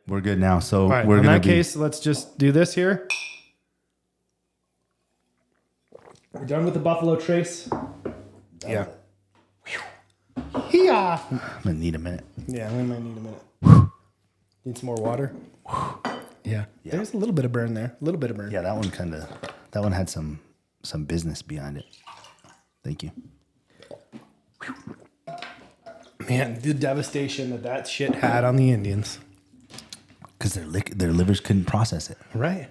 We're good now. So All right. we're In gonna that case, let's just do this here. We're done with the Buffalo Trace. Yeah. Yeah. I'm gonna need a minute. Yeah, we might need a minute. Need some more water. Yeah. There's a little bit of burn there. A little bit of burn. Yeah, that one had some business behind it. Thank you. Man, the devastation that shit had on the Indians. Because their livers couldn't process it. Right.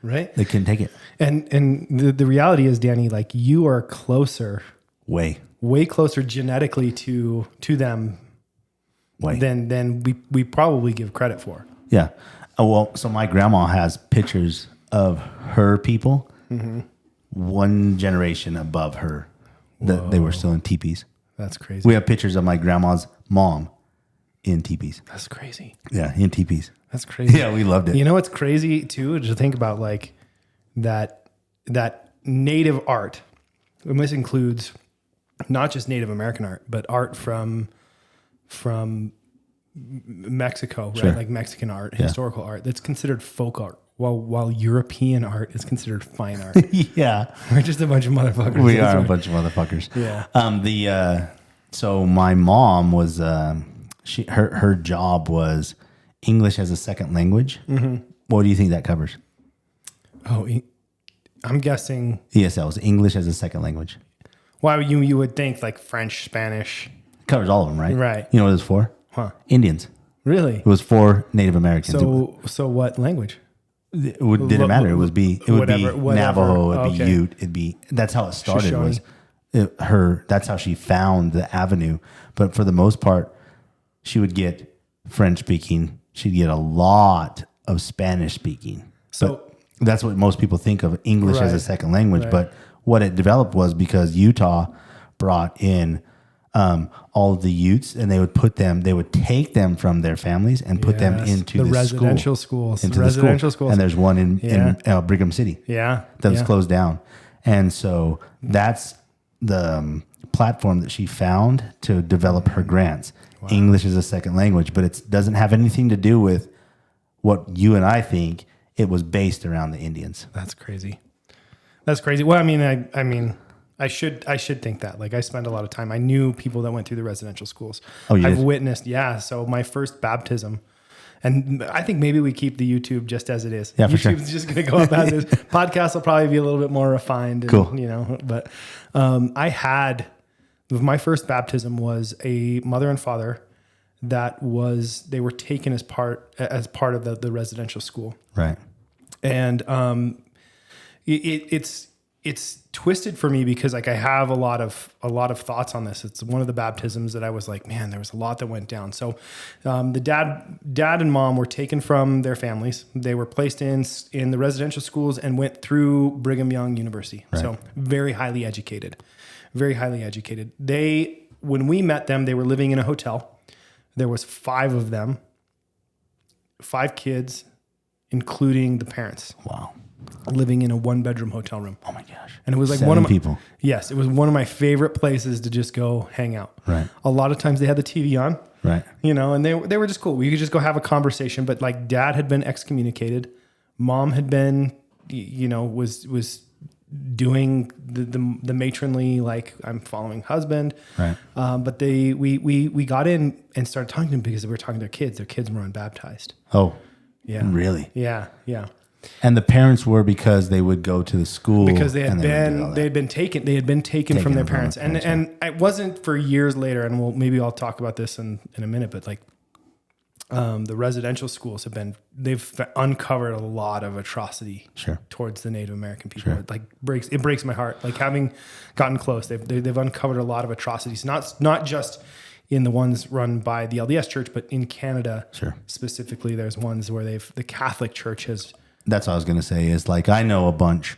Right. They couldn't take it. And the reality is, Danny, like you are closer, way closer genetically to them than we probably give credit for. Yeah. Oh, well, so my grandma has pictures of her people, one generation above her, that they were still in teepees. That's crazy. We have pictures of my grandma's mom in teepees. That's crazy. Yeah, in teepees. That's crazy. Yeah, we loved it. You know what's crazy too? To think about like that native art. And this includes not just Native American art, but art from Mexico, right? Sure. Like Mexican art, historical art that's considered folk art, while European art is considered fine art. Yeah. We're just a bunch of motherfuckers. We are a bunch of motherfuckers. Yeah. So my mom was her job was English as a second language. Mm-hmm. What do you think that covers? Oh, I'm guessing ESL is English as a second language. Why you would think like French, Spanish. It covers all of them, right? Right. You know what it was for? Huh. Indians. Really? It was for Native Americans. So what language? It didn't matter. It would be whatever. Navajo. It'd be Ute. It'd be that's how it started. Shoshone. That's how she found the avenue. But for the most part, she would get French speaking. She'd get a lot of Spanish speaking. So that's what most people think of English as a second language. Right. But what it developed was because Utah brought in all of the Utes, and they would take them from their families and put them into the residential schools. Into the school. And there's one in Brigham City. Yeah. That was closed down. And so that's the platform that she found to develop her grants. Wow. English is a second language, but it doesn't have anything to do with what you and I think. It was based around the Indians. That's crazy. That's crazy. Well, I mean, I should think that. Like, I spent a lot of time. I knew people that went through the residential schools. Oh, you I've did? witnessed. Yeah. So my first baptism, and I think maybe we keep the YouTube just as it is. Yeah, for sure. YouTube's just going to go up as is. Podcast will probably be a little bit more refined. And, cool. You know, but my first baptism was a mother and father they were taken as part of the residential school. Right. And it's twisted for me because like I have a lot of thoughts on this. It's one of the baptisms that I was like, man, there was a lot that went down. So the dad and mom were taken from their families. They were placed in the residential schools and went through Brigham Young University. Right. So very highly educated. When we met them, they were living in a hotel. There was 5 of them, 5 kids, including the parents. Wow. Living in a 1-bedroom hotel room. Oh my gosh. And it was like 7 people. Yes. It was one of my favorite places to just go hang out. Right. A lot of times they had the TV on. Right. You know, and they were just cool. We could just go have a conversation, but like dad had been excommunicated. Mom had been, was doing the matronly, like I'm following husband. Right. But we got in and started talking to them because we were talking to their kids. Their kids were unbaptized. Oh, yeah. Really? Yeah. Yeah. And the parents were because they would go to the school because they had been taken from their parents. And it wasn't for years later. And maybe I'll talk about this in a minute, but like, the residential schools they've uncovered a lot of atrocity towards the Native American people. Sure. It breaks my heart. Like having gotten close, they've uncovered a lot of atrocities, not just in the ones run by the LDS Church, but in Canada specifically. There's ones where the Catholic Church has. That's what I was going to say is like, I know a bunch.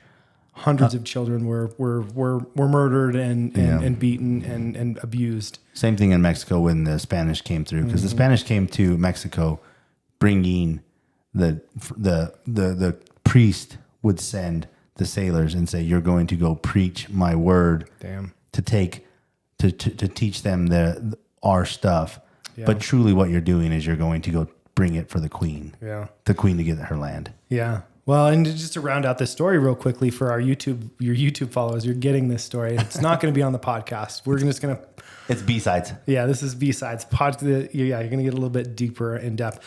Hundreds of children were murdered and beaten and abused. Same thing in Mexico when the Spanish came through, because the Spanish came to Mexico, bringing the priest would send the sailors and say, "You're going to go preach my word." Damn. To teach them our stuff, but truly what you're doing is you're going to go bring it for the queen. Yeah. The queen to get her land. Yeah. Well, and just to round out this story real quickly for your YouTube followers, you're getting this story. It's not going to be on the podcast. We're just going to. It's B-sides. Yeah, this is B-sides. You're going to get a little bit deeper in depth.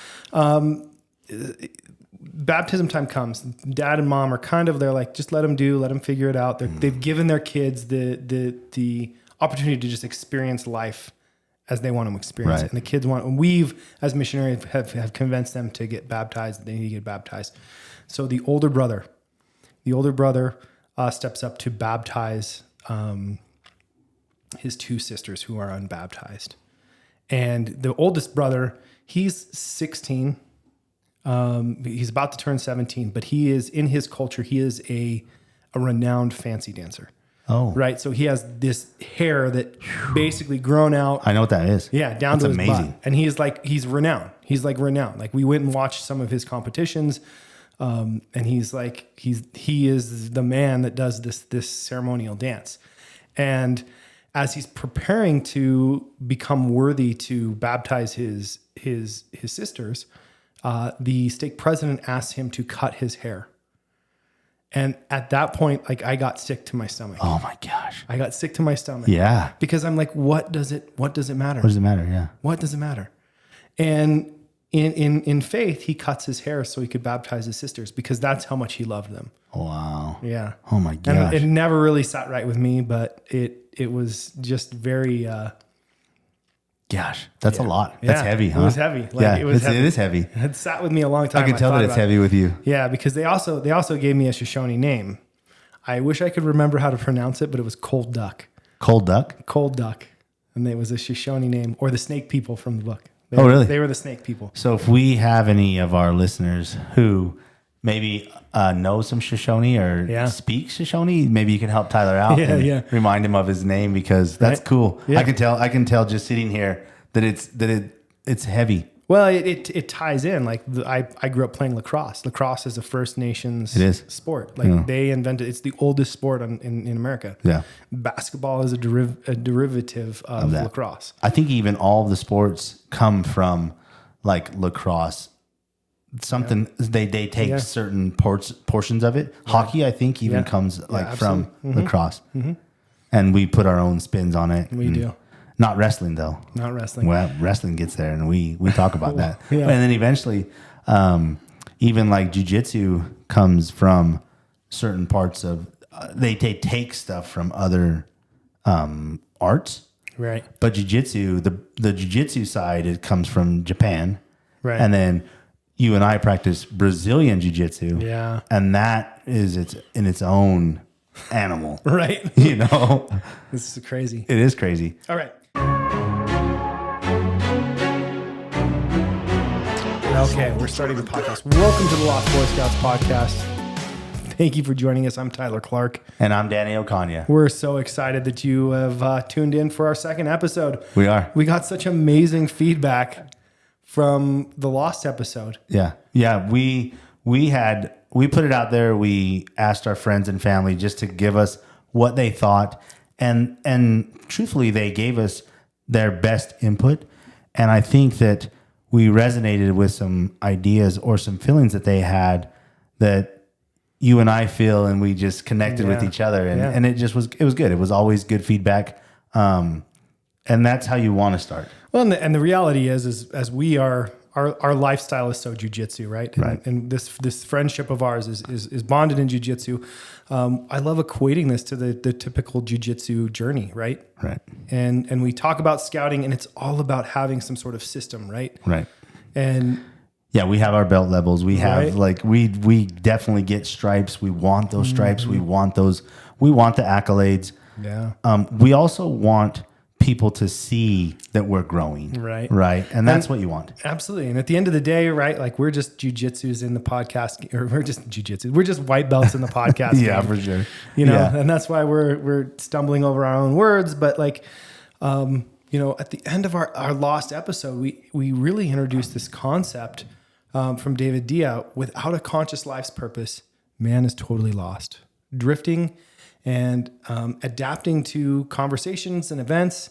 Baptism time comes. Dad and mom are they're like, just let them figure it out. They've given their kids the opportunity to just experience life as they want to experience it. And the kids we've, as missionaries, have convinced them to get baptized. They need to get baptized. So the older brother steps up to baptize his two sisters who are unbaptized. And the oldest brother, he's 16. He's about to turn 17, but he is, in his culture, he is a renowned fancy dancer. Oh. Right. So he has this hair that basically grown out. I know what that is. Yeah, down That's to his amazing. butt. And he's renowned. He's like renowned. Like we went and watched some of his competitions. And he is the man that does this ceremonial dance. And as he's preparing to become worthy to baptize his sisters, the stake president asks him to cut his hair. And at that point, like I got sick to my stomach. Oh my gosh. I got sick to my stomach. Yeah. Because I'm like, what does it matter? What does it matter? Yeah. What does it matter? And in faith, he cuts his hair so he could baptize his sisters because that's how much he loved them. Wow. Yeah. Oh my gosh. And it never really sat right with me, but it was just very, gosh, that's a lot. That's heavy, huh? It was heavy. It is heavy. It sat with me a long time. I can tell that it's heavy with you. Yeah, because they also gave me a Shoshone name. I wish I could remember how to pronounce it, but it was Cold Duck. Cold Duck? Cold Duck. And it was a Shoshone name, or the Snake People from the book. Really? They were the Snake People. So if we have any of our listeners who maybe know some Shoshone or speak Shoshone, maybe you can help Tyler out and remind him of his name because that's cool. Yeah. I can tell just sitting here that it's heavy. Well, it ties in. Like I grew up playing lacrosse. Lacrosse is a First Nations sport. Like they invented. It's the oldest sport in America. Yeah. Basketball is a derivative of lacrosse. I think even all of the sports come from like lacrosse. Something they take certain portions of it. Yeah. Hockey, I think, even comes from lacrosse, and we put our own spins on it. We do. Not wrestling though. Not wrestling. Well, wrestling gets there, and we talk about that. And then eventually, even like jiu-jitsu comes from certain parts of. They take stuff from other arts, right? But jiu-jitsu, the jiu-jitsu side, it comes from Japan, right? And then you and I practice Brazilian jiu-jitsu, and that is in its own animal, right? You know, this is crazy. It is crazy. All right. Okay, we're starting the podcast. Welcome to the Lost Boy Scouts podcast. Thank you for joining us. I'm Tyler Clark. And I'm Danny Okonya. We're so excited that you have tuned in for our second episode. We are. We got such amazing feedback from the Lost episode. Yeah. Yeah. We put it out there. We asked our friends and family just to give us what they thought. And truthfully, they gave us their best input. And I think that we resonated with some ideas or some feelings that they had that you and I feel, and we just connected with each other. And it was good. It was always good feedback. And that's how you want to start. Well, and the reality is as we are, our lifestyle is so jiu-jitsu, right? And this friendship of ours is bonded in jiu-jitsu. I love equating this to the typical jiu-jitsu journey, right? Right. And we talk about scouting, and it's all about having some sort of system, right? Right. And yeah, we have our belt levels. We have we definitely get stripes. We want those stripes. We want those. We want the accolades. Yeah. We also want people to see that we're growing. Right. And that's what you want. Absolutely. And at the end of the day, right, like we're just jiu-jitsus in the podcast, or we're just jiu-jitsu. We're just white belts in the podcast. Yeah, for sure. You know, and that's why we're stumbling over our own words. But like, at the end of our Lost episode, we really introduced this concept from David Dia. Without a conscious life's purpose, man is totally lost. Drifting and adapting to conversations and events.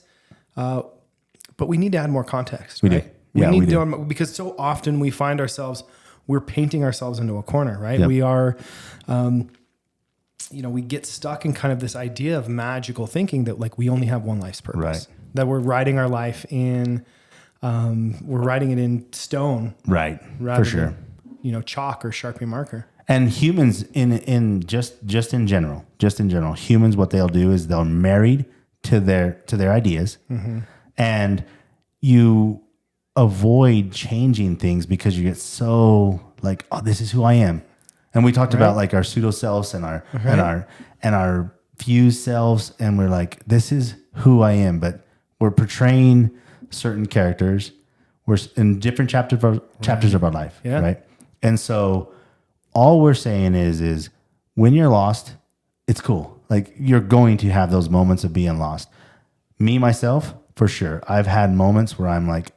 But we need to add more context, right? We Yeah, need we do. to, because so often we find ourselves, we're painting ourselves into a corner, right? Yep. We are, we get stuck in kind of this idea of magical thinking that like we only have one life's purpose, Right. that we're writing our life in, we're writing it in stone, Right. rather For sure. than, chalk or Sharpie marker. And humans in general, humans, what they'll do is they're married to their ideas, and you avoid changing things because you get so like, oh, this is who I am. And we talked about like our pseudo selves and our fused selves, and we're like, this is who I am, but we're portraying certain characters. We're in different chapters of our life, right? And so all we're saying is when you're lost, it's cool. Like you're going to have those moments of being lost. Me, myself, for sure. I've had moments where I'm like,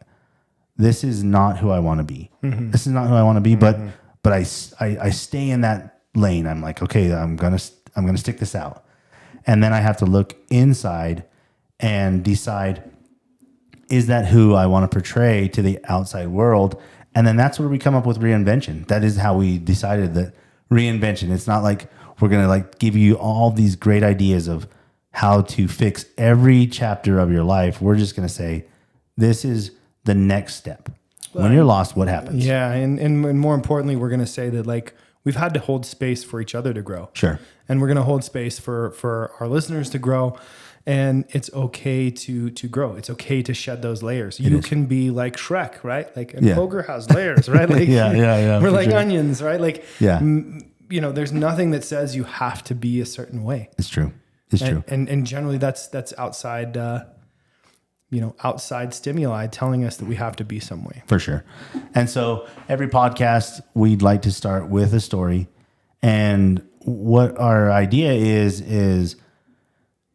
this is not who I want to be. This is not who I want to be. But I stay in that lane. I'm like, okay, I'm gonna stick this out. And then I have to look inside and decide, is that who I want to portray to the outside world? And then that's where we come up with reinvention. That is how we decided that reinvention. It's not like we're going to like give you all these great ideas of how to fix every chapter of your life. We're just going to say, this is the next step. When you're lost, what happens? Yeah. And more importantly, we're going to say that like we've had to hold space for each other to grow. Sure. And we're going to hold space for our listeners to grow. And it's okay to grow. It's okay to shed those layers. You can be like Shrek, right? Like, and Poker has layers, right? Like, we're like onions, right? Like, there's nothing that says you have to be a certain way. It's true. It's true. And generally that's outside, outside stimuli telling us that we have to be some way. For sure. And so every podcast, we'd like to start with a story. And what our idea is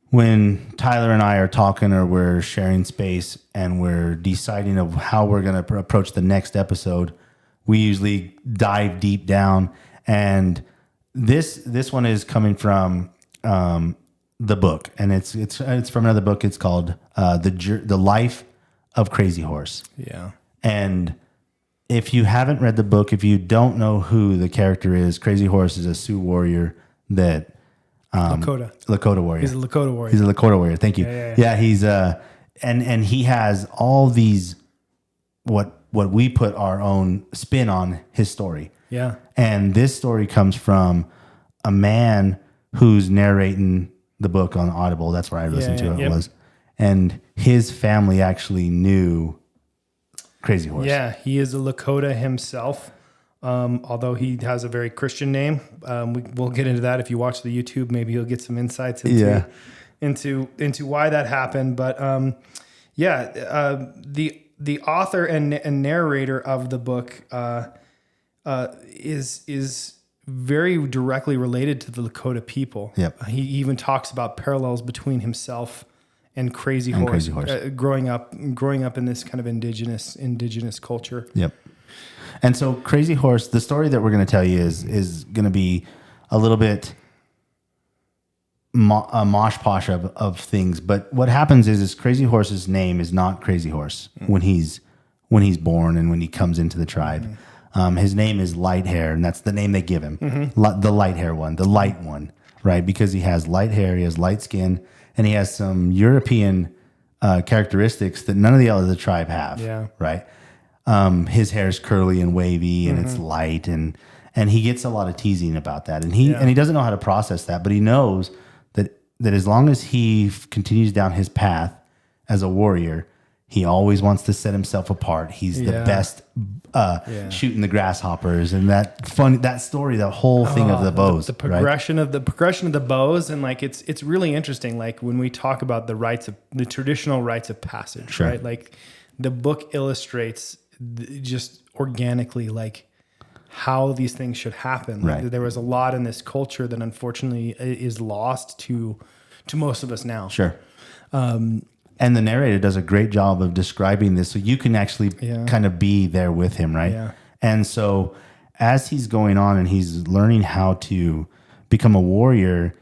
when Tyler and I are talking or we're sharing space and we're deciding of how we're going to approach the next episode, we usually dive deep down. And this one is coming from the book, and it's from another book. It's called The Life of Crazy Horse. Yeah. And if you haven't read the book, if you don't know who the character is, Crazy Horse is a Sioux warrior that Lakota warrior. He's a Lakota warrior. He's a Lakota warrior. Thank you. Yeah, he's and he has all these what we put our own spin on his story. Yeah. And this story comes from a man who's narrating the book on Audible. That's where I listened to it. It was. And his family actually knew Crazy Horse. Yeah, he is a Lakota himself. Although he has a very Christian name. We'll get into that. If you watch the YouTube, maybe you'll get some insights into why that happened. But the author and narrator of the book is very directly related to the Lakota people. Yep. He even talks about parallels between himself and Crazy Horse. Growing up in this kind of indigenous culture. Yep. And so Crazy Horse, the story that we're going to tell you is going to be a little bit a mosh posh of things. But what happens is Crazy Horse's name is not Crazy Horse when he's born and when he comes into the tribe. His name is Light Hair, and that's the name they give him. The light hair one, the light one, right? Because he has light hair, he has light skin, and he has some European characteristics that none of the other tribe have. Yeah. Right. His hair is curly and wavy, and it's light, and he gets a lot of teasing about that, and he doesn't know how to process that, but he knows that as long as he continues down his path as a warrior, he always wants to set himself apart. He's the best shooting the grasshoppers, and that story, the whole thing of the bows, the progression of the bows, and like it's really interesting. Like when we talk about the traditional rites of passage, right? Like the book illustrates just organically like how these things should happen. Like there was a lot in this culture that unfortunately is lost to most of us now. Sure. And the narrator does a great job of describing this, so you can actually kind of be there with him, right? Yeah. And so as he's going on and he's learning how to become a warrior,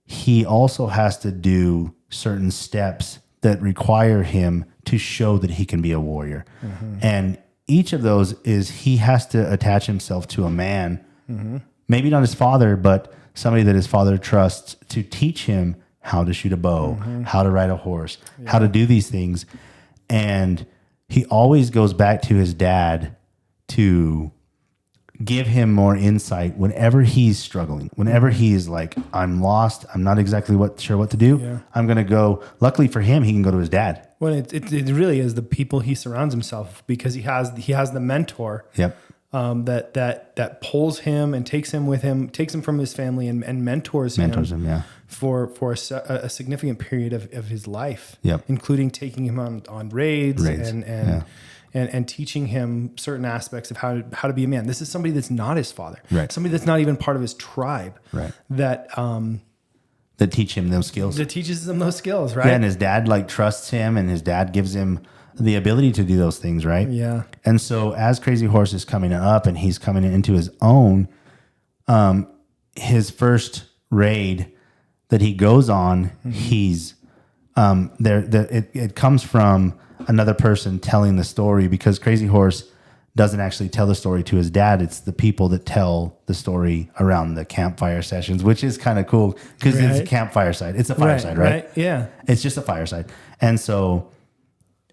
he also has to do certain steps that require him to show that he can be a warrior. And each of those is he has to attach himself to a man, maybe not his father, but somebody that his father trusts to teach him how to shoot a bow, how to ride a horse, how to do these things. And he always goes back to his dad to give him more insight whenever he's struggling, whenever he's like, I'm lost, I'm not exactly sure what to do. Yeah. I'm going to go. Luckily for him, he can go to his dad. Well, it really is the people he surrounds himself, because he has the mentor. Yep. That pulls him and takes him with him, takes him from his family and mentors him. Yeah. For a significant period of his life. Yep. Including taking him on raids. And teaching him certain aspects of how to be a man. This is somebody that's not his father. Right. Somebody that's not even part of his tribe. Right. That teach him those skills. That teaches him those skills, right? Yeah, and his dad like trusts him, and his dad gives him the ability to do those things, right? Yeah. And so as Crazy Horse is coming up and he's coming into his own, his first raid that he goes on, he's it comes from another person telling the story, because Crazy Horse doesn't actually tell the story to his dad. It's the people that tell the story around the campfire sessions, which is kind of cool because it's a campfire side. It's a fireside, right? Yeah. It's just a fireside. And so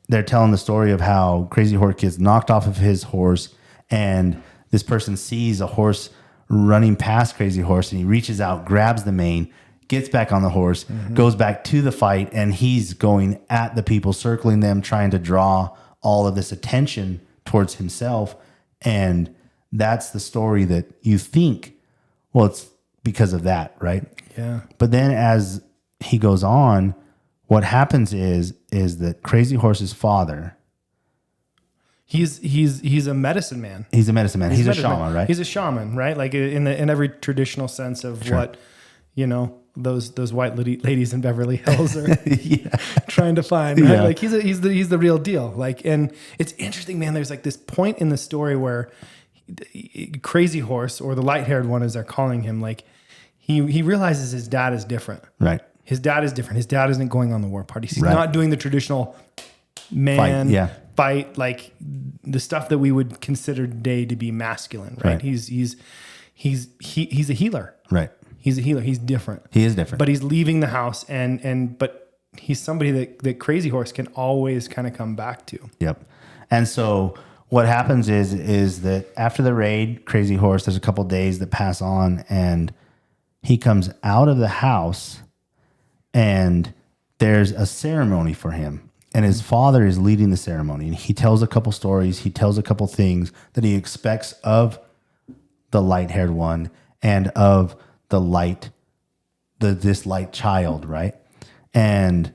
they're telling the story of how Crazy Horse gets knocked off of his horse, and this person sees a horse running past Crazy Horse, and he reaches out, grabs the mane, gets back on the horse, goes back to the fight, and he's going at the people, circling them, trying to draw all of this attention towards himself. And that's the story that you think, well, it's because of that, right? Yeah. But then as he goes on, what happens is that Crazy Horse's father, he's a medicine man. He's a medicine man. He's a shaman, man. right? He's a shaman, right? Like in every traditional sense of what, those white ladies in Beverly Hills are trying to find, right? Like he's the real deal. Like, and it's interesting, man. There's like this point in the story where Crazy Horse, or the light-haired one as they're calling him, like he realizes his dad is different. Right. His dad is different. His dad isn't going on the war parties. He's not doing the traditional man fight, like the stuff that we would consider today to be masculine, right? He's a healer. Right. He's a healer. He's different. He is different. But he's leaving the house, but he's somebody that Crazy Horse can always kind of come back to. Yep. And so what happens is that after the raid, Crazy Horse, there's a couple days that pass on, and he comes out of the house, and there's a ceremony for him. And his father is leading the ceremony. And he tells a couple stories. He tells a couple things that he expects of the light-haired one and of this light child, right? And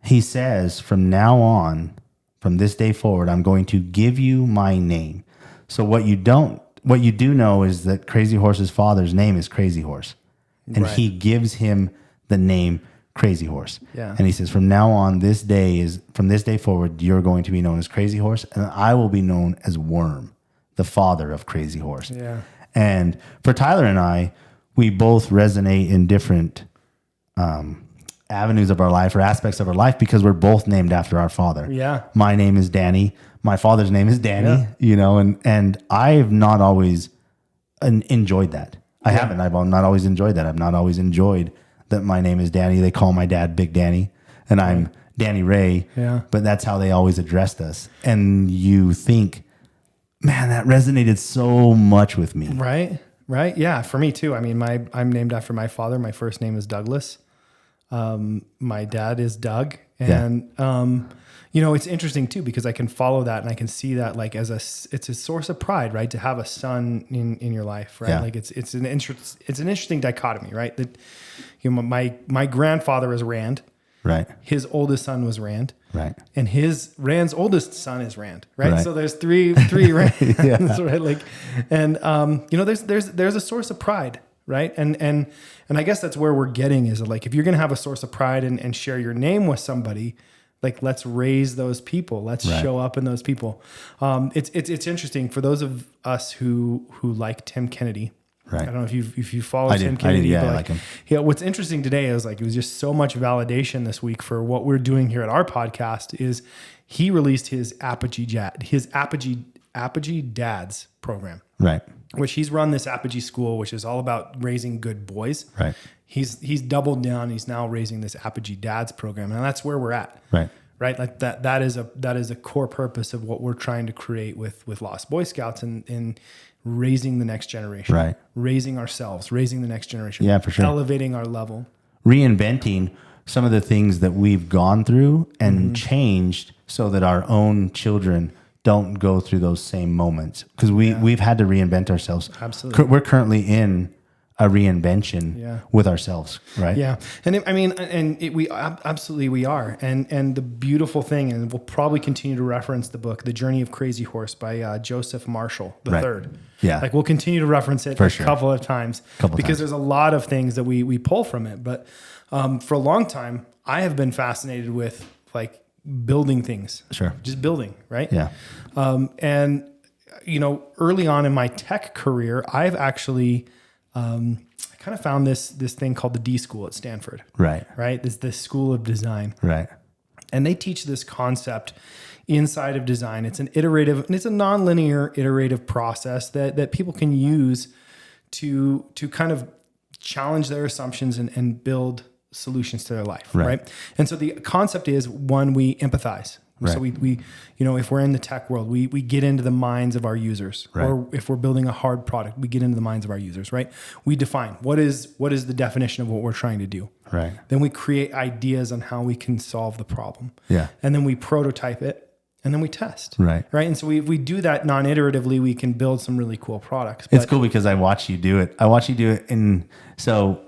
he says, from now on, from this day forward, I'm going to give you my name. So what you do know is that Crazy Horse's father's name is Crazy Horse. And he gives him the name Crazy Horse. Yeah. And he says, from now on, from this day forward, you're going to be known as Crazy Horse, and I will be known as Worm, the father of Crazy Horse. Yeah. And for Tyler and I, we both resonate in different avenues of our life or aspects of our life because we're both named after our father. Yeah. My name is Danny. My father's name is Danny, and I've not always enjoyed that. I haven't. I've not always enjoyed that. I've not always enjoyed that my name is Danny. They call my dad Big Danny, and I'm Danny Ray. Yeah. But that's how they always addressed us. And you think, man, that resonated so much with me. Right. Right. Yeah. For me too. I mean, I'm named after my father. My first name is Douglas. My dad is Doug. And, it's interesting too, because I can follow that and I can see that like it's a source of pride, right? To have a son in your life, right? Yeah. Like it's an interesting dichotomy, right? That, my grandfather is Rand. Right. His oldest son was Rand. Right. And Rand's oldest son is Rand. Right. So there's three Rands, right? Like, and there's a source of pride, right? And I guess that's where we're getting is like, if you're going to have a source of pride and share your name with somebody, like, let's raise those people. Let's show up in those people. It's interesting for those of us who like Tim Kennedy. Right. I don't know if you follow Tim Kennedy. I like him. Yeah. What's interesting today is like, it was just so much validation this week for what we're doing here at our podcast is he released his Apogee Dads program. Right. Which he's run this Apogee school, which is all about raising good boys. Right. He's doubled down. He's now raising this Apogee Dads program, and that's where we're at. Right. Right. Like that is a core purpose of what we're trying to create with Lost Boy Scouts and raising the next generation. Right. Raising ourselves, raising the next generation. Yeah, for sure. Elevating our level. Reinventing some of the things that we've gone through and changed so that our own children don't go through those same moments, because we've had to reinvent ourselves. Absolutely. We're currently in a reinvention with ourselves, right? Yeah. And we absolutely we are. And the beautiful thing, and we'll probably continue to reference the book, The Journey of Crazy Horse by Joseph Marshall III. Yeah. Like we'll continue to reference it couple of times because there's a lot of things that we pull from it. But for a long time, I have been fascinated with like building things. Sure. Just building, right? Yeah. And, early on in my tech career, I've actually... I kind of found this thing called the D School at Stanford. Right. Right. This the School of Design. Right. And they teach this concept inside of design. It's an iterative, and it's a nonlinear iterative process that people can use to kind of challenge their assumptions and build solutions to their life. Right. And so the concept is, one, we empathize. Right. So we if we're in the tech world, we get into the minds of our users, or if we're building a hard product, we get into the minds of our users, right? We define what is the definition of what we're trying to do. Right. Then we create ideas on how we can solve the problem. Yeah. And then we prototype it, and then we test. Right. Right. And so if we do that non-iteratively, we can build some really cool products. It's cool because I watch you do it. And so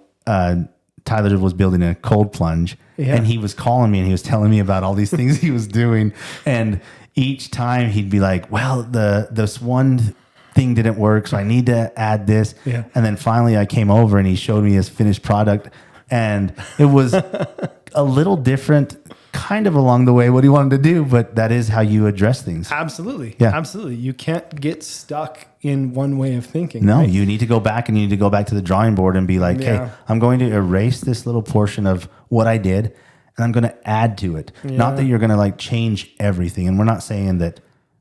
Tyler was building a cold plunge. Yeah. And he was calling me and he was telling me about all these things he was doing. And each time he'd be like, well, this one thing didn't work, so I need to add this. Yeah. And then finally I came over and he showed me his finished product. And it was a little different kind of along the way what he wanted to do, but that is how you address things. Absolutely. Yeah. Absolutely. You can't get stuck in one way of thinking. No, right? You need to go back, and you need to go back to the drawing board and be like, hey, I'm going to erase this little portion of what I did, and I'm going to add to it. Yeah. Not that you're going to like change everything. And we're not saying that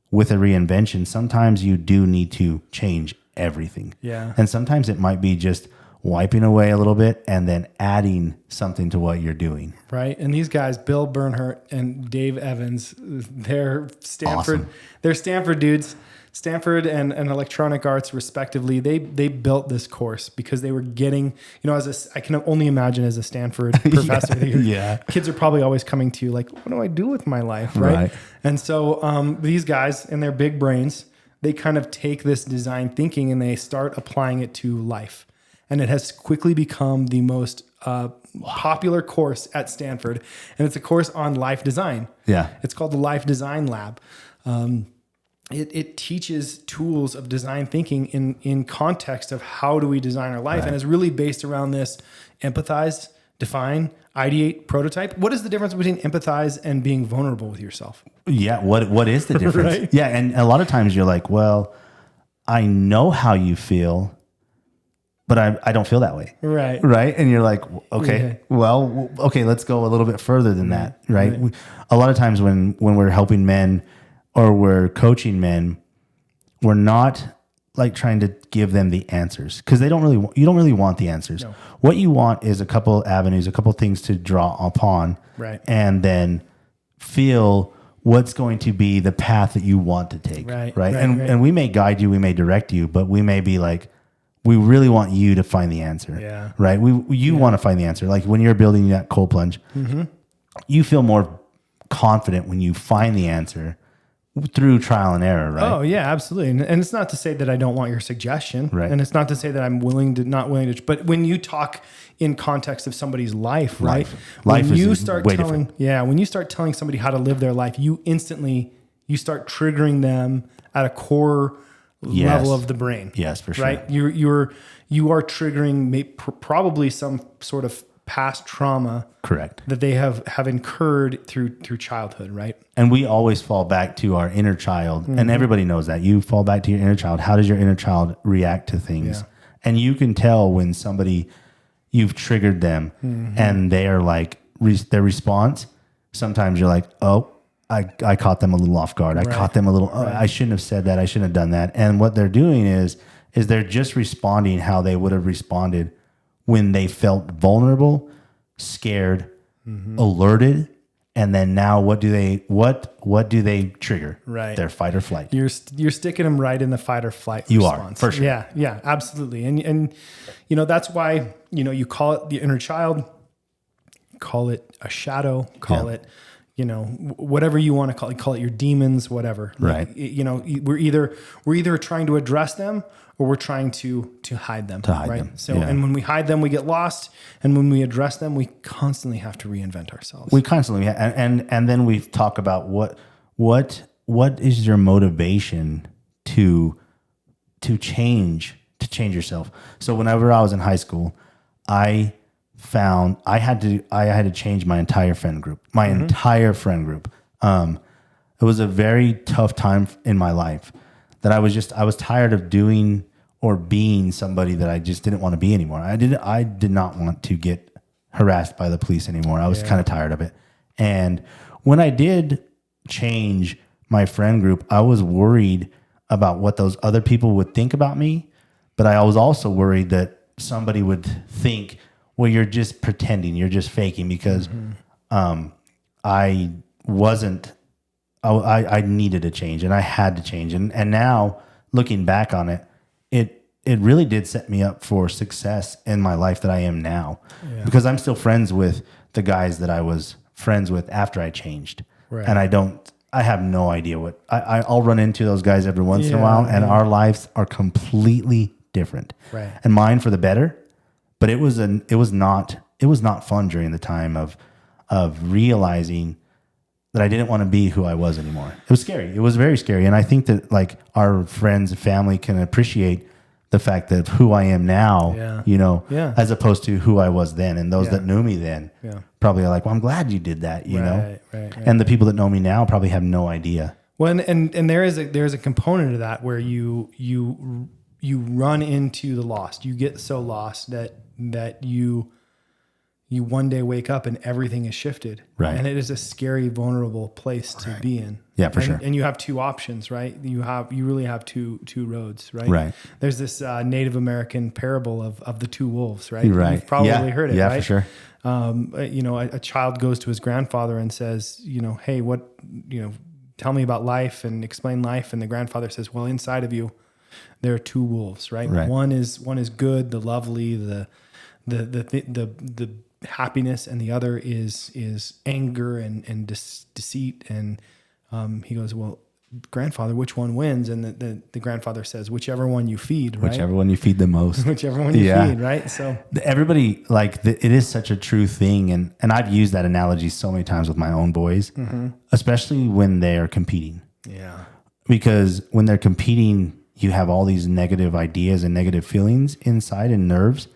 with a reinvention, sometimes you do need to change everything. Yeah. And sometimes it might be just wiping away a little bit and then adding something to what you're doing. Right. And these guys, Bill Bernhardt and Dave Evans, they're Stanford. Awesome. They're Stanford dudes. Stanford and Electronic Arts, respectively, they built this course because they were getting, I can only imagine as a Stanford professor, kids are probably always coming to you like, what do I do with my life? Right. And so these guys and their big brains, they kind of take this design thinking and they start applying it to life. And it has quickly become the most popular course at Stanford. And it's a course on life design. Yeah. It's called the Life Design Lab. It teaches tools of design thinking in context of how do we design our life. Right. And it's really based around this empathize, define, ideate, prototype. What is the difference between empathize and being vulnerable with yourself? Yeah. What is the difference? Right? Yeah. And a lot of times you're like, well, I know how you feel, but I don't feel that way. Right. Right. And you're like, okay, let's go a little bit further than that. Right. A lot of times when we're helping men or we're coaching men, we're not like trying to give them the answers, because you don't really want the answers. No. What you want is a couple avenues, a couple things to draw upon, right? And then feel what's going to be the path that you want to take. Right. And we may guide you, we may direct you, but we may be like, we really want you to find the answer. Yeah. Right. You want to find the answer. Like when you're building that cold plunge, you feel more confident when you find the answer through trial and error, right? Oh yeah, absolutely. And it's not to say that I don't want your suggestion, right? And it's not to say that I'm not willing to. But when you talk in context of somebody's life, right? Life when is you start way telling, different. When you start telling somebody how to live their life, you start triggering them at a core level of the brain. Yes, for sure. Right? You are triggering probably some sort of past trauma, correct, that they have incurred through childhood, right? And we always fall back to our inner child, and everybody knows that. You fall back to your inner child. How does your inner child react to things? Yeah. And you can tell when you've triggered them, and they are like their response. Sometimes you're like, oh, I caught them a little off guard. I caught them a little, I shouldn't have said that. I shouldn't have done that. And what they're doing is they're just responding how they would have responded when they felt vulnerable, scared, alerted. And then now what do they trigger? Right. Their fight or flight. You're sticking them right in the fight or flight You response. are, for sure. Yeah, absolutely. And that's why, you call it the inner child, call it a shadow, call it, whatever you want to call it your demons, whatever. Right. We're either trying to address them or we're trying to hide them. Right. So, and when we hide them, we get lost. And when we address them, we constantly have to reinvent ourselves. We constantly, and then we talk about what is your motivation to change yourself. So whenever I was in high school, I found I had to change my entire friend group. It was a very tough time in my life that I was tired of doing or being somebody that I just didn't want to be anymore. I did not want to get harassed by the police anymore. I was kind of tired of it. And when I did change my friend group, I was worried about what those other people would think about me. But I was also worried that somebody would think, well, you're just pretending, you're just faking, because I needed to change and I had to change. And now looking back on it, it really did set me up for success in my life that I am now, because I'm still friends with the guys that I was friends with after I changed. Right. And I have no idea what I'll run into those guys every once in a while, and our lives are completely different. Right. And mine for the better, but it was not fun during the time of realizing that I didn't want to be who I was anymore. It was scary. It was very scary. And I think that like our friends and family can appreciate the fact that who I am now, as opposed to who I was then. And those that knew me then probably are like, well, I'm glad you did that, you know? Right. And the people that know me now probably have no idea. Well, and there is a component of that where you run into the lost. You get so lost that you one day wake up and everything is shifted. Right. And it is a scary, vulnerable place to be in. Yeah, for sure. And you have two options, right? You really have two roads, right? Right. There's this Native American parable of the two wolves, right? Right. You've probably heard it, right? Yeah, for sure. A child goes to his grandfather and says, hey, tell me about life and explain life. And the grandfather says, well, inside of you, there are two wolves, right? One is good, the lovely, the happiness, and the other is anger and deceit. And he goes, well, grandfather, which one wins? And the grandfather says, whichever one you feed, right? Whichever one you feed the most. Whichever one you feed, right? So everybody, it is such a true thing. And I've used that analogy so many times with my own boys, especially when they are competing. Yeah. Because when they're competing, you have all these negative ideas and negative feelings inside and nerves.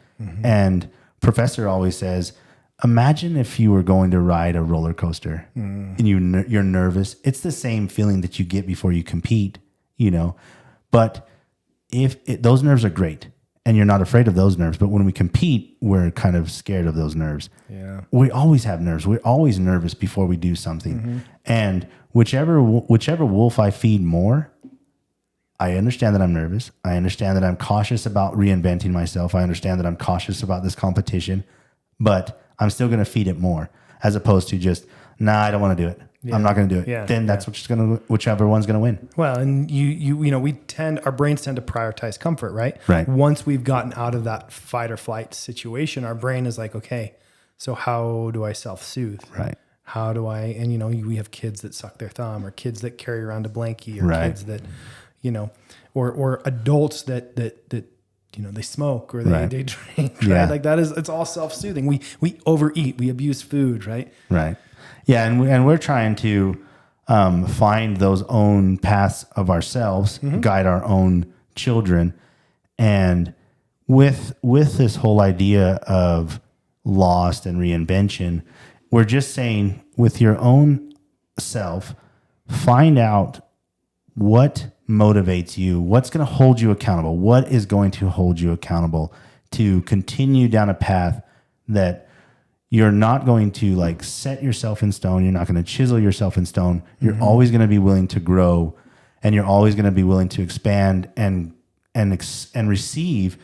And Professor always says, imagine if you were going to ride a roller coaster and you're nervous. It's the same feeling that you get before you compete, but those nerves are great and you're not afraid of those nerves. But when we compete, we're kind of scared of those nerves. Yeah. We always have nerves. We're always nervous before we do something. And whichever wolf I feed more, I understand that I'm nervous. I understand that I'm cautious about reinventing myself. I understand that I'm cautious about this competition, but I'm still going to feed it more, as opposed to just, I don't want to do it. Yeah. I'm not going to do it. Yeah. Then that's whichever one's going to win. Well, and our brains tend to prioritize comfort, right? Right. Once we've gotten out of that fight or flight situation, our brain is like, okay, so how do I self-soothe? Right. How do I, we have kids that suck their thumb, or kids that carry around a blankie, or kids that, or adults that they smoke or they drink, right? Yeah. Like it's all self-soothing. We overeat, we abuse food, right? Right. Yeah. And we're trying to find those own paths of ourselves, guide our own children. And with this whole idea of lost and reinvention, we're just saying, with your own self, find out what motivates you, what's going to hold you accountable, what is going to hold you accountable to continue down a path that you're not going to like set yourself in stone. You're not going to chisel yourself in stone. You're always going to be willing to grow, and you're always going to be willing to expand and receive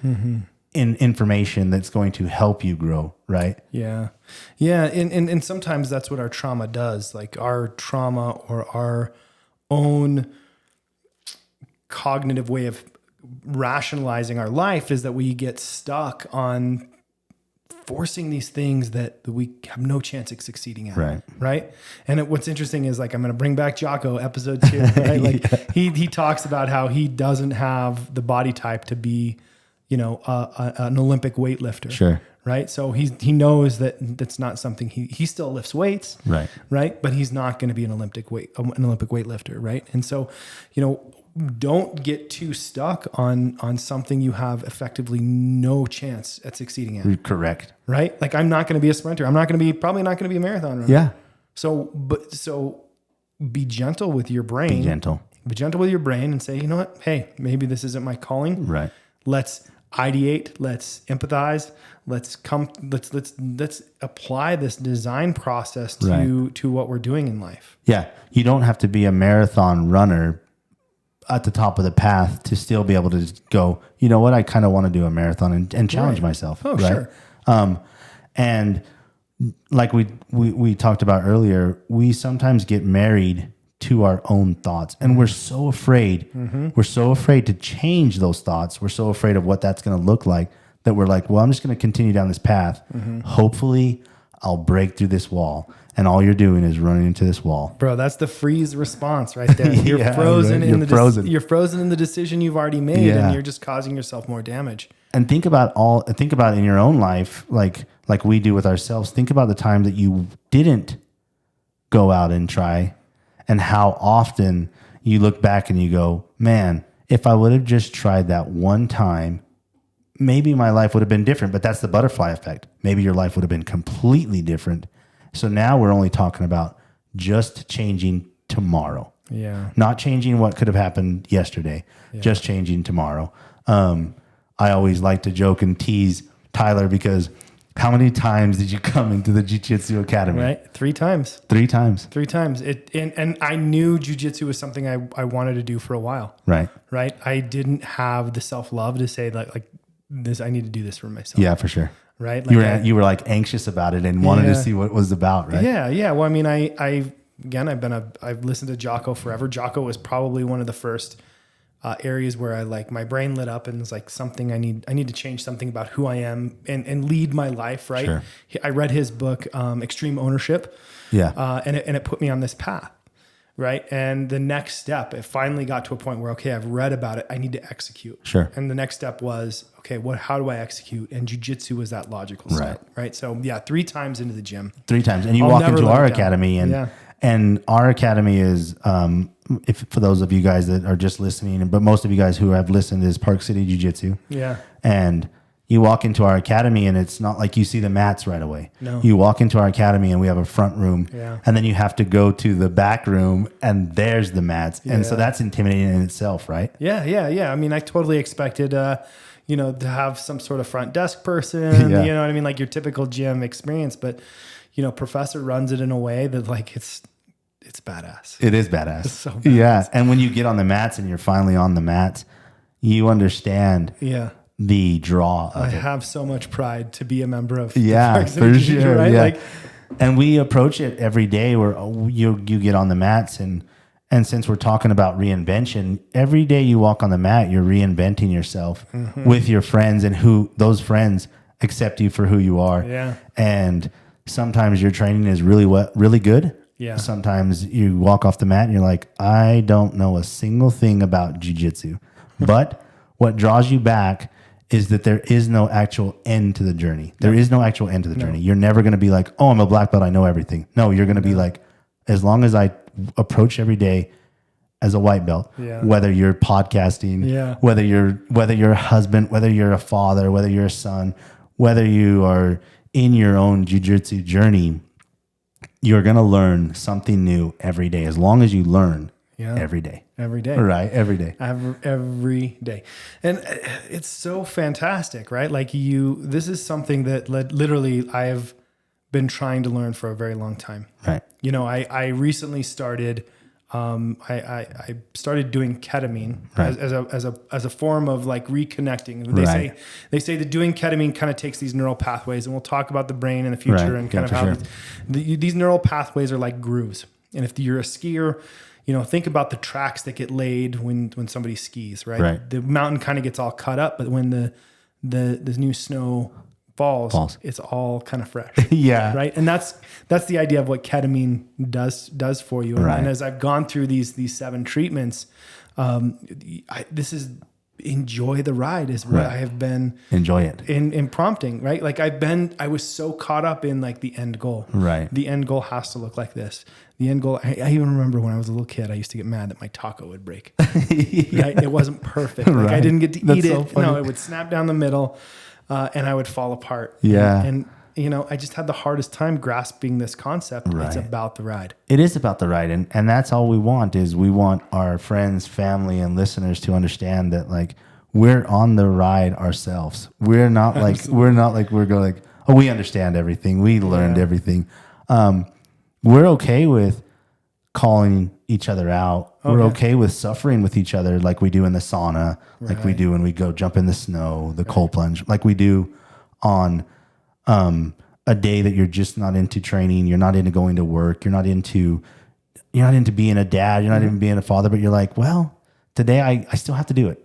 in information that's going to help you grow. Right. Yeah. Yeah. And sometimes that's what our trauma does. Like our trauma or our own cognitive way of rationalizing our life is that we get stuck on forcing these things that we have no chance of succeeding at. Right. Right. And what's interesting is like, I'm going to bring back Jocko episode 2, right? Like he talks about how he doesn't have the body type to be, an Olympic weightlifter. Sure. Right. So he knows that that's not something he still lifts weights. Right. Right. But he's not going to be an Olympic weightlifter. Right. And so, don't get too stuck on something you have effectively no chance at succeeding at. Correct. Right. Like I'm not going to be a sprinter. I'm probably not going to be a marathon runner. Yeah. So be gentle with your brain. Be gentle with your brain and say, you know what? Hey, maybe this isn't my calling. Right. Let's ideate. Let's empathize. Let's apply this design process to what we're doing in life. Yeah. You don't have to be a marathon runner at the top of the path to still be able to go, you know what? I kind of want to do a marathon and challenge myself. Oh, right? Sure. And like we talked about earlier, we sometimes get married to our own thoughts, and we're so afraid. We're so afraid to change those thoughts. We're so afraid of what that's going to look like that we're like, well, I'm just going to continue down this path. Hopefully I'll break through this wall. And all you're doing is running into this wall. Bro, that's the freeze response right there. You're frozen right? You're frozen in the decision you've already made, and you're just causing yourself more damage. And think about in your own life, like we do with ourselves. Think about the time that you didn't go out and try, and how often you look back and you go, man, if I would have just tried that one time, maybe my life would have been different. But that's the butterfly effect. Maybe your life would have been completely different. So now we're only talking about just changing tomorrow. Yeah. Not changing what could have happened yesterday, just changing tomorrow. I always like to joke and tease Tyler because how many times did you come into the Jiu-Jitsu Academy? Right. 3 times. 3 times. 3 times. And I knew Jiu-Jitsu was something I wanted to do for a while. Right. Right. I didn't have the self-love to say like this, I need to do this for myself. Yeah, for sure. Right. Like you were like anxious about it and wanted to see what it was about, right? Yeah. Yeah. Well, I mean, I've listened to Jocko forever. Jocko was probably one of the first areas where I like my brain lit up and was like something I need to change something about who I am and lead my life. Right. Sure. I read his book, Extreme Ownership. Yeah. And it put me on this path. Right. And the next step, it finally got to a point where, okay, I've read about it. I need to execute. Sure. And the next step was, okay, how do I execute? And jiu-jitsu was that logical step. Right. So yeah, 3 times into the gym. 3 times. And you walk into our academy and our academy is, if for those of you guys that are just listening, but most of you guys who have listened is Park City Jiu-Jitsu. Yeah. And you walk into our academy and it's not like you see the mats right away. No. You walk into our academy and we have a front room and then you have to go to the back room and there's the mats. And so that's intimidating in itself, right? Yeah. Yeah. Yeah. I mean, I totally expected, to have some sort of front desk person, you know what I mean? Like your typical gym experience, but Professor runs it in a way that like, it's badass. It is badass. It's so badass. Yeah. And when you get on the mats and you're finally on the mats, you understand the draw of I it. have so much pride to be a member of for sure, right? Yeah. Like, and we approach it every day where you get on the mats and since we're talking about reinvention, every day you walk on the mat, you're reinventing yourself with your friends and who those friends accept you for who you are. Yeah. And sometimes your training is really good. Yeah. Sometimes you walk off the mat and you're like, I don't know a single thing about jiu-jitsu. But what draws you back is that there is no actual end to the journey. There is no actual end to the journey. You're never going to be like, oh, I'm a black belt, I know everything. No, you're going to be like, as long as I approach every day as a white belt, whether you're podcasting, whether you're a husband, whether you're a father, whether you're a son, whether you are in your own jiu-jitsu journey, you're going to learn something new every day. As long as you learn every day. Every day. Right. Every day. Every day. And it's so fantastic, right? Like this is something that literally I've been trying to learn for a very long time. Right. You know, I recently started, I started doing ketamine as a form of like reconnecting. They say that doing ketamine kind of takes these neural pathways, and we'll talk about the brain in the future and kind of how these neural pathways are like grooves. And if you're a skier, you know, think about the tracks that get laid when somebody skis, right? The mountain kind of gets all cut up, but when the new snow falls, it's all kind of fresh. Yeah. Right. And that's the idea of what ketamine does for you. And as I've gone through these 7 treatments, this is enjoy the ride is what I have been enjoy it in prompting, right? Like I was so caught up in like the end goal. Right. The end goal has to look like this. The end goal. I even remember when I was a little kid, I used to get mad that my taco would break. Right? It wasn't perfect. Like I didn't get to eat it. No, it would snap down the middle. And I would fall apart. Yeah. And, you know, I just had the hardest time grasping this concept. Right. It's about the ride. It is about the ride. And that's all we want is we want our friends, family, and listeners to understand that like we're on the ride ourselves. We're not like, we're going like, oh, we understand everything. We learned everything. We're okay with calling each other out. We're okay with suffering with each other like we do in the sauna, like we do when we go jump in the snow, the cold plunge, like we do on a day that you're just not into training, you're not into going to work, you're not into being a dad, you're not even being a father, but you're like, well, today I still have to do it.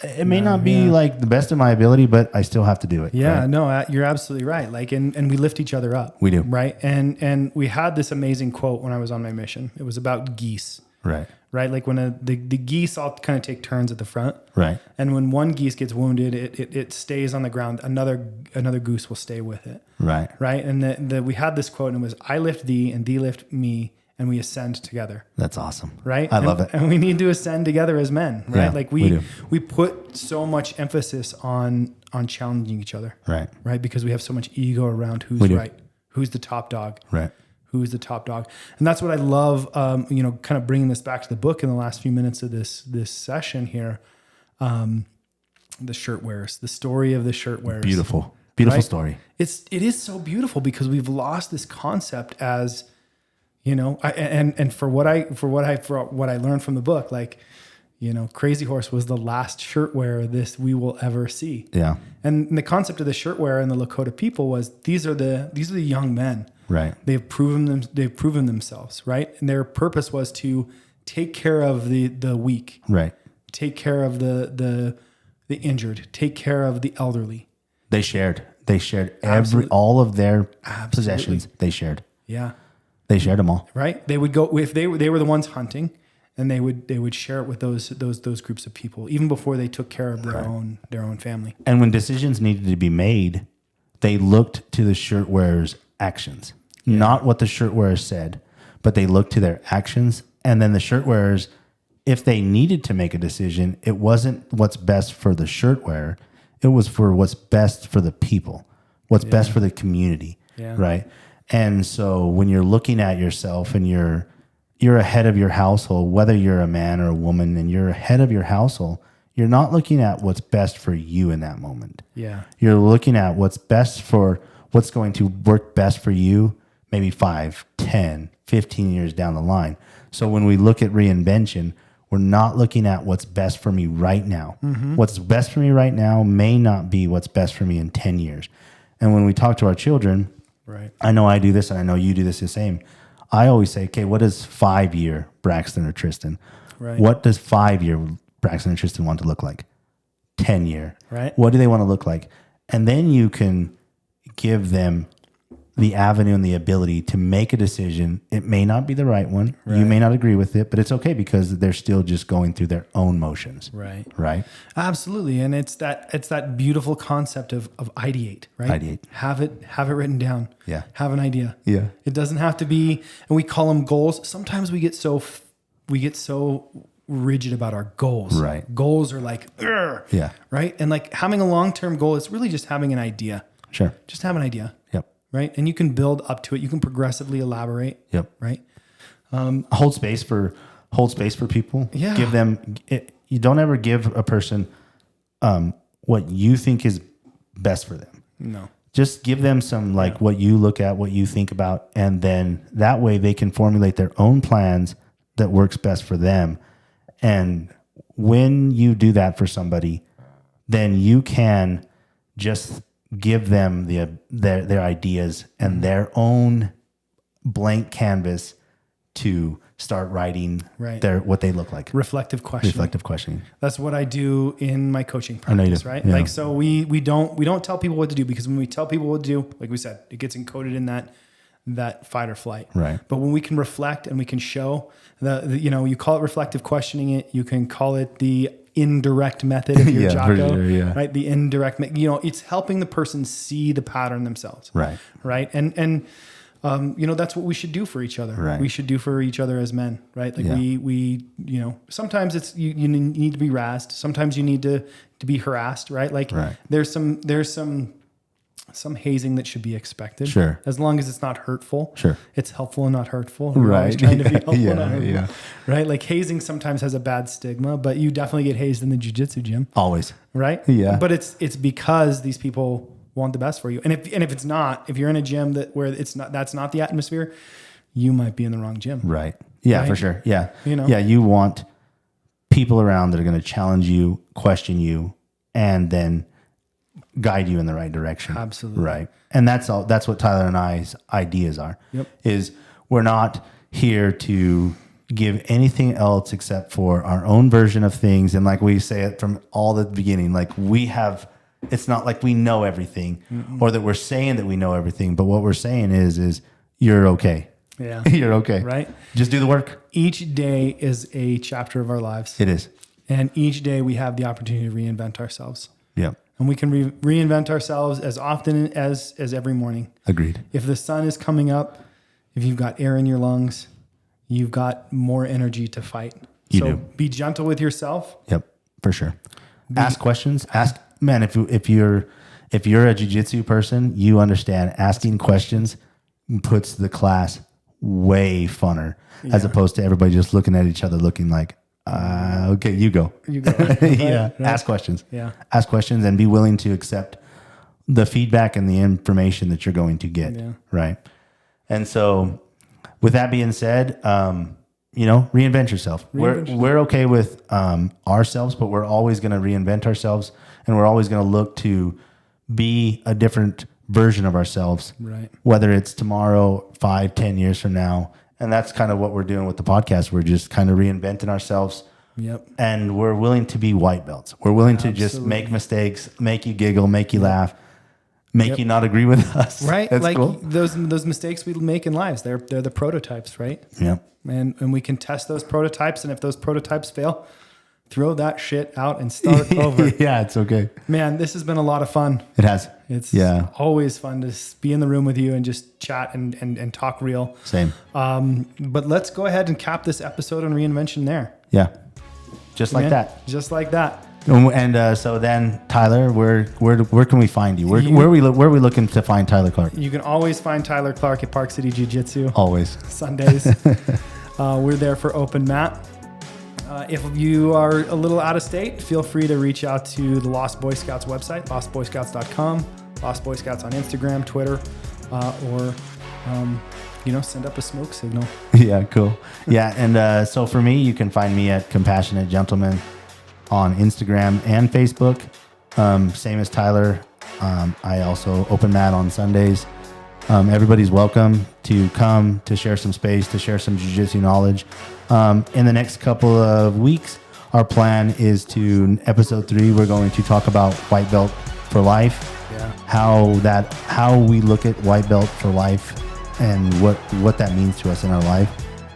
It may not be like the best of my ability, but I still have to do it. Yeah, no, you're absolutely right. Like, and we lift each other up. We do. Right. And we had this amazing quote when I was on my mission. It was about geese. Right. Like when the geese all kind of take turns at the front. Right. And when one geese gets wounded, it stays on the ground. Another goose will stay with it. Right. Right. And we had this quote and it was, I lift thee and thee lift me and we ascend together. That's awesome. Right. I love it. And we need to ascend together as men. Right. Yeah, like we put so much emphasis on challenging each other. Right. Right. Because we have so much ego around who's right. Who's the top dog. Right. Who's the top dog. And that's what I love, you know, kind of bringing this back to the book in the last few minutes of this session here. The shirt wearers, the story of the shirt wearers. Beautiful story. It is so beautiful because we've lost this concept as, you know, and for what I learned from the book, like, you know, Crazy Horse was the last shirt wearer we will ever see. Yeah. And the concept of the shirt wearer and the Lakota people was these are the young men. Right. They've proven themselves, right? And their purpose was to take care of the weak. Right. Take care of the injured, take care of the elderly. They shared all of their possessions. They shared. Yeah. They shared them all. Right. They would go if they were the ones hunting, and they would share it with those groups of people even before they took care of their own family. And when decisions needed to be made, they looked to the shirt wearers' actions, not what the shirt wearers said, but they looked to their actions. And then the shirt wearers, if they needed to make a decision, it wasn't what's best for the shirt wearer. It was for what's best for the people, what's best for the community. Yeah. Right. And so when you're looking at yourself and you're a head of your household, whether you're a man or a woman and you're a head of your household, you're not looking at what's best for you in that moment. Yeah. You're looking at what's going to work best for you, maybe 5, 10, 15 years down the line. So when we look at reinvention, we're not looking at what's best for me right now. Mm-hmm. What's best for me right now may not be what's best for me in 10 years. And when we talk to our children, right. I know I do this and I know you do this the same. I always say, okay, what does 5-year Braxton or Tristan? Right. What does 5-year Braxton and Tristan want to look like? 10-year. Right. What do they want to look like? And then you can give them the avenue and the ability to make a decision. It may not be the right one. Right. You may not agree with it, but it's okay because they're still just going through their own motions. Right. Right. Absolutely. And it's that beautiful concept of ideate, right? Ideate. Have it written down. Yeah. Have an idea. Yeah. It doesn't have to be, and we call them goals. Sometimes we get so rigid about our goals. Right. Goals are like, yeah. Right. And like having a long-term goal is really just having an idea. Sure. Just have an idea. Yep. Right. And you can build up to it. You can progressively elaborate. Yep. Right. Hold space for people. Yeah. Give them, you don't ever give a person what you think is best for them. No. just give them some like what you look at, what you think about, and then that way they can formulate their own plans that works best for them. And when you do that for somebody, then you can just give them their ideas and their own blank canvas to start writing what they look like. Reflective questioning. That's what I do in my coaching practice, right? Yeah. Like, so we don't tell people what to do, because when we tell people what to do, like we said, it gets encoded in that fight or flight. Right. But when we can reflect and we can show you call it reflective questioning, you can call it the indirect method if you're Jocko, sure, right? The indirect, it's helping the person see the pattern themselves. Right. Right. And that's what we should do for each other. Right. We should do for each other as men, right? Like we sometimes it's, you need to be razzed. Sometimes you need to be harassed, right? Like there's some hazing that should be expected. Sure. As long as it's not hurtful. Sure. It's helpful and not hurtful. Right. We're always trying to be helpful and not hurtful. Yeah. Right. Like hazing sometimes has a bad stigma, but you definitely get hazed in the jiu-jitsu gym. Always. Right. Yeah. But it's because these people want the best for you. And if it's not, if you're in a gym where that's not the atmosphere, you might be in the wrong gym. Right. Yeah, right? for sure. Yeah. Yeah. You want people around that are going to challenge you, question you, and then guide you in the right direction. Absolutely. Right. And that's what Tyler and I's ideas are. Yep. Is we're not here to give anything else except for our own version of things. And like we say it from all the beginning, like it's not like we know everything or that we're saying that we know everything, but what we're saying is you're okay. Yeah. You're okay. Right. Just do the work. Each day is a chapter of our lives. It is. And each day we have the opportunity to reinvent ourselves. Yeah. And we can reinvent ourselves as often as every morning. Agreed. If the sun is coming up, if you've got air in your lungs, you've got more energy to fight. You do. Be gentle with yourself. Yep, for sure. Ask questions. Man, if you're a jiu-jitsu person, you understand asking questions puts the class way funner as opposed to everybody just looking at each other looking like, okay, you go. You go. Yeah. Right. Ask questions. Yeah. Ask questions and be willing to accept the feedback and the information that you're going to get. Yeah. Right. And so with that being said, reinvent yourself. We're okay with ourselves, but we're always going to reinvent ourselves, and we're always going to look to be a different version of ourselves. Right. Whether it's tomorrow, 5-10 years from now. And that's kind of what we're doing with the podcast. We're just kind of reinventing ourselves. Yep. And we're willing to be white belts. We're willing to just make mistakes, make you giggle, make you laugh, make you not agree with us. Right. That's like cool. those mistakes we make in lives, they're the prototypes, right? Yeah. And we can test those prototypes. And if those prototypes fail, throw that shit out and start over. Yeah, it's okay. Man, this has been a lot of fun. It has. It's always fun to be in the room with you and just chat and talk real. Same. But let's go ahead and cap this episode on Reinvention there. Yeah. Just like that. Just like that. And so then, Tyler, where can we find you? Where are we looking to find Tyler Clark? You can always find Tyler Clark at Park City Jiu-Jitsu. Always. Sundays. We're there for open mat. If you are a little out of state, feel free to reach out to the Lost Boy Scouts website, lostboyscouts.com, Lost Boy Scouts on Instagram, Twitter, or send up a smoke signal. Yeah, cool. Yeah, and so for me, you can find me at Compassionate Gentleman on Instagram and Facebook. Same as Tyler. I also open mat on Sundays. Everybody's welcome to come to share some space, to share some jiu-jitsu knowledge. In the next couple of weeks, our plan is episode 3, we're going to talk about white belt for life. Yeah. How we look at white belt for life and what that means to us in our life.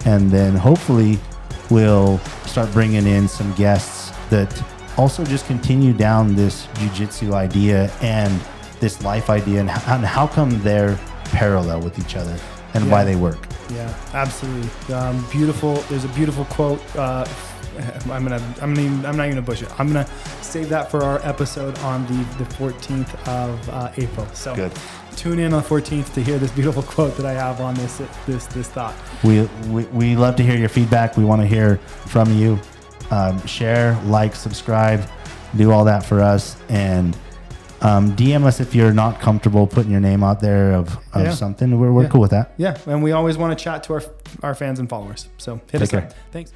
And then hopefully we'll start bringing in some guests that also just continue down this jiu-jitsu idea and this life idea and how come they're parallel with each other and why they work. Yeah, absolutely. Beautiful. There's a beautiful quote. I'm not even gonna push it. I'm gonna save that for our episode on the 14th of April. So good. Tune in on the 14th to hear this beautiful quote that I have on this thought. We love to hear your feedback. We want to hear from you. Share, like, subscribe, do all that for us, and DM us if you're not comfortable putting your name out there of something. We're cool with that. Yeah. And we always want to chat to our fans and followers. So hit us up. Thanks.